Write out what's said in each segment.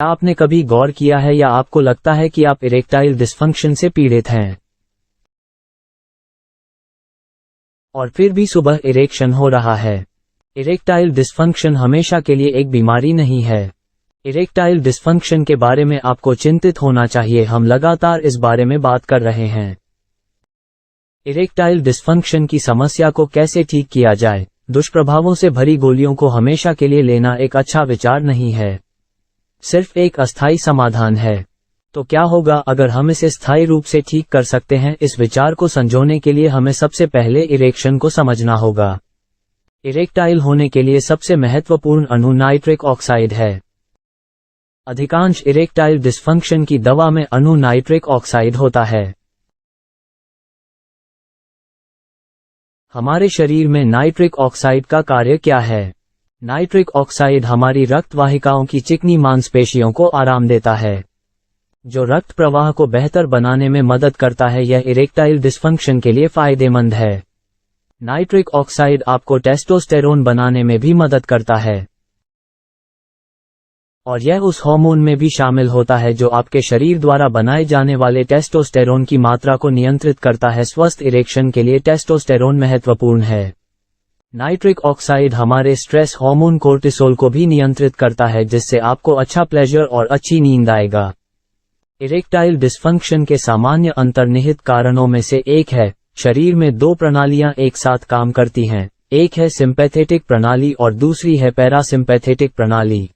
आपने कभी गौर किया है या आपको लगता है कि आप इरेक्टाइल डिस्फंक्शन से पीड़ित हैं और फिर भी सुबह इरेक्शन हो रहा है? इरेक्टाइल डिस्फंक्शन हमेशा के लिए एक बीमारी नहीं है। इरेक्टाइल डिस्फंक्शन के बारे में आपको चिंतित होना चाहिए। हम लगातार इस बारे में बात कर रहे हैं। इरेक्टाइल डिस्फंक्शन की समस्या को कैसे ठीक किया जाए? दुष्प्रभावों से भरी गोलियों को हमेशा के लिए लेना एक अच्छा विचार नहीं है, सिर्फ एक अस्थायी समाधान है। तो क्या होगा अगर हम इसे स्थायी रूप से ठीक कर सकते हैं? इस विचार को संजोने के लिए हमें सबसे पहले इरेक्शन को समझना होगा। इरेक्टाइल होने के लिए सबसे महत्वपूर्ण अणु नाइट्रिक ऑक्साइड है। अधिकांश इरेक्टाइल डिस्फंक्शन की दवा में अणु नाइट्रिक ऑक्साइड होता है। हमारे शरीर में नाइट्रिक ऑक्साइड का कार्य क्या है? नाइट्रिक ऑक्साइड हमारी रक्त वाहिकाओं की चिकनी मांसपेशियों को आराम देता है, जो रक्त प्रवाह को बेहतर बनाने में मदद करता है। यह इरेक्टाइल डिस्फंक्शन के लिए फायदेमंद है। नाइट्रिक ऑक्साइड आपको टेस्टोस्टेरोन बनाने में भी मदद करता है, और यह उस हार्मोन में भी शामिल होता है जो आपके शरीर द्वारा बनाए जाने वाले टेस्टोस्टेरोन की मात्रा को नियंत्रित करता है। स्वस्थ इरेक्शन के लिए टेस्टोस्टेरोन महत्वपूर्ण है। नाइट्रिक ऑक्साइड हमारे स्ट्रेस हार्मोन कोर्टिसोल को भी नियंत्रित करता है, जिससे आपको अच्छा प्लेजर और अच्छी नींद आएगा। इरेक्टाइल डिस्फंक्शन के सामान्य अंतर्निहित कारणों में से एक है, शरीर में दो प्रणालियां एक साथ काम करती हैं। एक है सिंपैथेटिक प्रणाली और दूसरी है पैरासिम्पैथेटिक प्रणाली।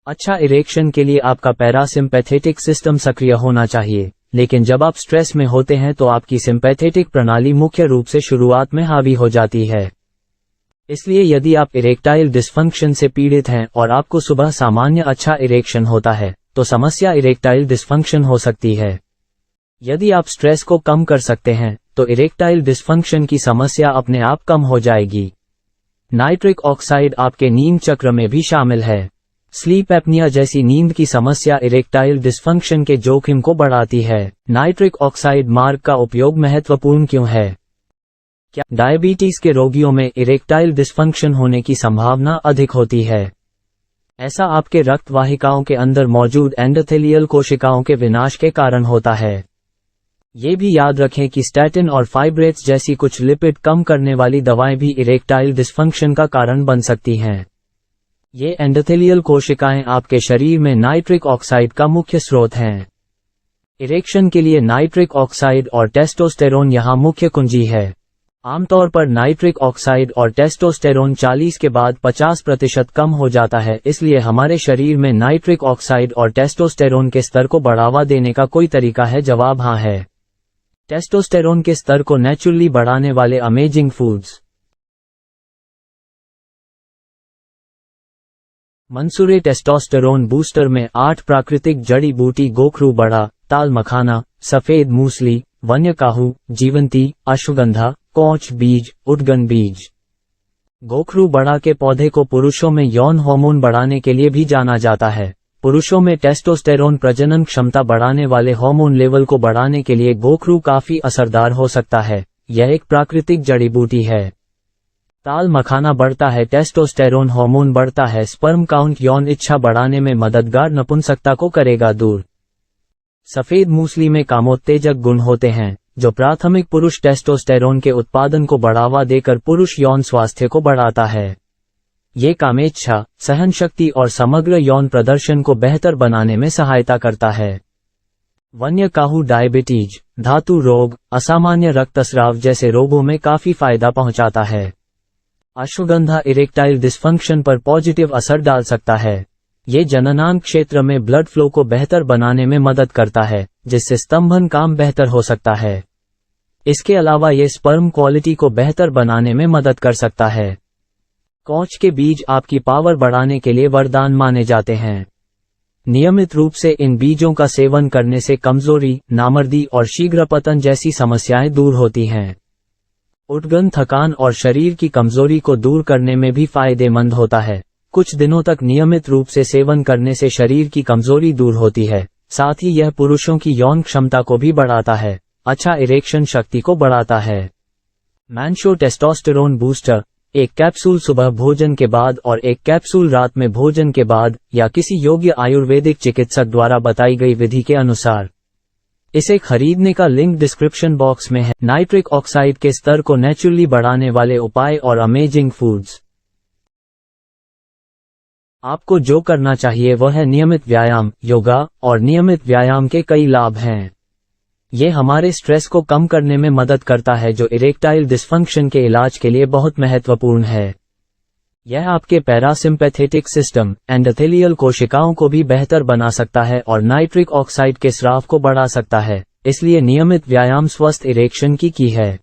अच्छा इरेक्शन के लिए आपका पैरासिम्पैथेटिक सिस्टम सक्रिय होना चाहिए, लेकिन जब आप स्ट्रेस में होते हैं तो आपकी सिंपैथेटिक प्रणाली मुख्य रूप से शुरुआत में हावी हो जाती है। इसलिए यदि आप इरेक्टाइल डिस्फंक्शन से पीड़ित हैं और आपको सुबह सामान्य अच्छा इरेक्शन होता है, तो समस्या इरेक्टाइल डिस्फंक्शन हो सकती है। यदि आप स्ट्रेस को कम कर सकते हैं, तो इरेक्टाइल डिस्फंक्शन की समस्या अपने आप कम हो जाएगी। नाइट्रिक ऑक्साइड आपके नींद चक्र में भी शामिल है। स्लीप एपनिया जैसी नींद की समस्या इरेक्टाइल डिस्फंक्शन के जोखिम को बढ़ाती है। नाइट्रिक ऑक्साइड मार्ग का उपयोग महत्वपूर्ण क्यों है? क्या डायबिटीज के रोगियों में इरेक्टाइल डिस्फंक्शन होने की संभावना अधिक होती है? ऐसा आपके रक्त वाहिकाओं के अंदर मौजूद एंडोथेलियल कोशिकाओं के विनाश के कारण होता है। ये भी याद रखें कि स्टैटिन और फाइब्रेट्स जैसी कुछ लिपिड कम करने वाली दवाएं भी इरेक्टाइल डिस्फंक्शन का कारण बन सकती हैं। ये एंडोथेलियल कोशिकाएं आपके शरीर में नाइट्रिक ऑक्साइड का मुख्य स्रोत हैं। इरेक्शन के लिए नाइट्रिक ऑक्साइड और टेस्टोस्टेरोन यहाँ मुख्य कुंजी है। आमतौर पर नाइट्रिक ऑक्साइड और टेस्टोस्टेरोन 40 के बाद 50% कम हो जाता है। इसलिए हमारे शरीर में नाइट्रिक ऑक्साइड और टेस्टोस्टेरोन के स्तर को बढ़ावा देने का कोई तरीका है? जवाब हाँ है। टेस्टोस्टेरोन के स्तर को नेचुरली बढ़ाने वाले अमेजिंग फूड्स। मंसूरे टेस्टोस्टेरोन बूस्टर में 8 प्राकृतिक जड़ी बूटी गोखरू बड़ा, ताल मखाना, सफेद मूसली, वन्य काहू, जीवंती, अश्वगंधा, कौच बीज, उडगन बीज। गोखरू बड़ा के पौधे को पुरुषों में यौन हार्मोन बढ़ाने के लिए भी जाना जाता है। पुरुषों में टेस्टोस्टेरोन प्रजनन क्षमता बढ़ाने वाले हार्मोन लेवल को बढ़ाने के लिए गोखरू काफी असरदार हो सकता है। यह एक प्राकृतिक जड़ी बूटी है। ताल मखाना बढ़ता है टेस्टोस्टेरोन हार्मोन बढ़ता है। स्पर्म काउंट यौन इच्छा बढ़ाने में मददगार, नपुंसकता को करेगा दूर। सफेद मूसली में कामोत्तेजक गुण होते हैं, जो प्राथमिक पुरुष टेस्टोस्टेरोन के उत्पादन को बढ़ावा देकर पुरुष यौन स्वास्थ्य को बढ़ाता है। ये कामेच्छा, सहनशक्ति और समग्र यौन प्रदर्शन को बेहतर बनाने में सहायता करता है। वन्य काहू डायबिटीज, धातु रोग, असामान्य रक्तस्राव जैसे रोगों में काफी फायदा पहुंचाता है। अश्वगंधा इरेक्टाइल डिस्फंक्शन पर पॉजिटिव असर डाल सकता है। ये जननांग क्षेत्र में ब्लड फ्लो को बेहतर बनाने में मदद करता है, जिससे स्तंभन काम बेहतर हो सकता है। इसके अलावा ये स्पर्म क्वालिटी को बेहतर बनाने में मदद कर सकता है। कौच के बीज आपकी पावर बढ़ाने के लिए वरदान माने जाते हैं। नियमित रूप से इन बीजों का सेवन करने से कमजोरी, नामर्दी और शीघ्र पतन जैसी समस्याएं दूर होती हैं। उठगन थकान और शरीर की कमजोरी को दूर करने में भी फायदेमंद होता है। कुछ दिनों तक नियमित रूप से सेवन करने से शरीर की कमजोरी दूर होती है। साथ ही यह पुरुषों की यौन क्षमता को भी बढ़ाता है, अच्छा इरेक्शन शक्ति को बढ़ाता है। मैनशो टेस्टोस्टेरोन बूस्टर, एक कैप्सूल सुबह भोजन के बाद और एक कैप्सूल रात में भोजन के बाद, या किसी योग्य आयुर्वेदिक चिकित्सक द्वारा बताई गई विधि के अनुसार। इसे खरीदने का लिंक डिस्क्रिप्शन बॉक्स में है। नाइट्रिक ऑक्साइड के स्तर को नेचुरली बढ़ाने वाले उपाय और अमेजिंग फूड्स। आपको जो करना चाहिए वह है नियमित व्यायाम, योगा, और नियमित व्यायाम के कई लाभ हैं। ये हमारे स्ट्रेस को कम करने में मदद करता है, जो इरेक्टाइल डिस्फंक्शन के इलाज के लिए बहुत महत्वपूर्ण है। यह आपके पैरासिम्पैथेटिक सिस्टम, एंडोथेलियल कोशिकाओं को भी बेहतर बना सकता है और नाइट्रिक ऑक्साइड के स्राव को बढ़ा सकता है। इसलिए नियमित व्यायाम स्वस्थ इरेक्शन की है।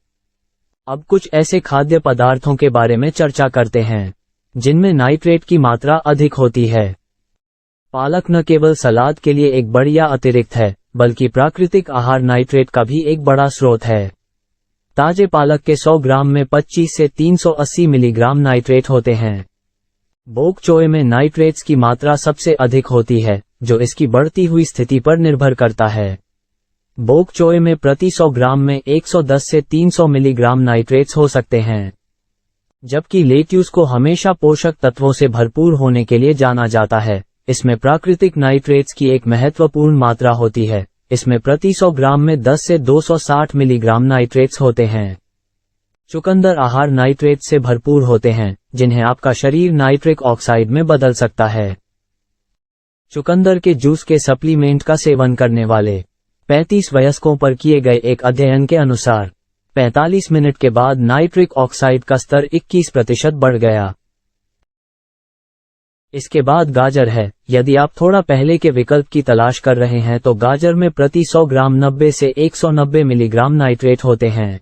अब कुछ ऐसे खाद्य पदार्थों के बारे में चर्चा करते हैं जिनमें नाइट्रेट की मात्रा अधिक होती है। पालक न केवल सलाद के लिए एक बढ़िया अतिरिक्त है, बल्कि प्राकृतिक आहार नाइट्रेट का भी एक बड़ा स्रोत है। ताजे पालक के 100 ग्राम में 25 से 380 मिलीग्राम नाइट्रेट होते हैं। बोक चोय में नाइट्रेट्स की मात्रा सबसे अधिक होती है, जो इसकी बढ़ती हुई स्थिति पर निर्भर करता है। बोक चोय में प्रति 100 ग्राम में 110 से 300 मिलीग्राम नाइट्रेट्स हो सकते हैं, जबकि लेट्यूस को हमेशा पोषक तत्वों से भरपूर होने के लिए जाना जाता है। इसमें प्राकृतिक नाइट्रेट्स की एक महत्वपूर्ण मात्रा होती है। इसमें प्रति 100 ग्राम में 10 से 260 मिलीग्राम नाइट्रेट्स होते हैं। चुकंदर आहार नाइट्रेट से भरपूर होते हैं, जिन्हें आपका शरीर नाइट्रिक ऑक्साइड में बदल सकता है। चुकंदर के जूस के सप्लीमेंट का सेवन करने वाले 35 वयस्कों पर किए गए एक अध्ययन के अनुसार 45 मिनट के बाद नाइट्रिक ऑक्साइड का स्तर 21% बढ़ गया। इसके बाद गाजर है। यदि आप थोड़ा पहले के विकल्प की तलाश कर रहे हैं तो गाजर में प्रति 100 ग्राम 90 से 190 मिलीग्राम नाइट्रेट होते हैं।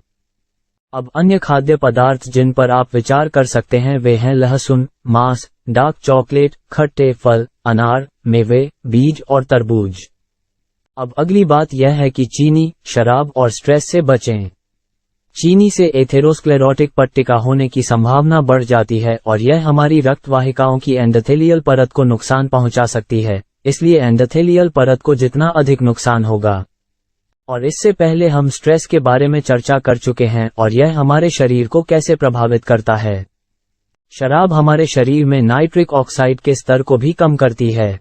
अब अन्य खाद्य पदार्थ जिन पर आप विचार कर सकते हैं वे हैं लहसुन, मांस, डार्क चॉकलेट, खट्टे फल, अनार, मेवे, बीज और तरबूज। अब अगली बात यह है कि चीनी, शराब और स्ट्रेस से बचें। चीनी से एथेरोस्क्लेरोटिक पट्टिका होने की संभावना बढ़ जाती है और यह हमारी रक्त वाहिकाओं की एंडोथेलियल परत को नुकसान पहुंचा सकती है। इसलिए एंडोथेलियल परत को जितना अधिक नुकसान होगा। और इससे पहले हम स्ट्रेस के बारे में चर्चा कर चुके हैं और यह हमारे शरीर को कैसे प्रभावित करता है। शराब हमारे शरीर में नाइट्रिक ऑक्साइड के स्तर को भी कम करती है।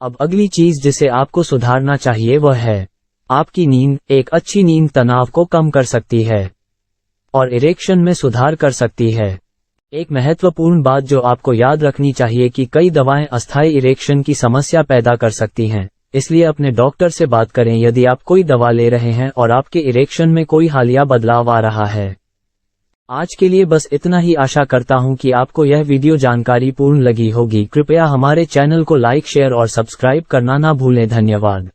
अब अगली चीज जिसे आपको सुधारना चाहिए वह है आपकी नींद। एक अच्छी नींद तनाव को कम कर सकती है और इरेक्शन में सुधार कर सकती है। एक महत्वपूर्ण बात जो आपको याद रखनी चाहिए कि कई दवाएं अस्थायी इरेक्शन की समस्या पैदा कर सकती हैं, इसलिए अपने डॉक्टर से बात करें यदि आप कोई दवा ले रहे हैं और आपके इरेक्शन में कोई हालिया बदलाव आ रहा है। आज के लिए बस इतना ही। आशा करता हूं कि आपको यह वीडियो जानकारी पूर्ण लगी होगी। कृपया हमारे चैनल को लाइक, शेयर और सब्सक्राइब करना ना भूलें। धन्यवाद।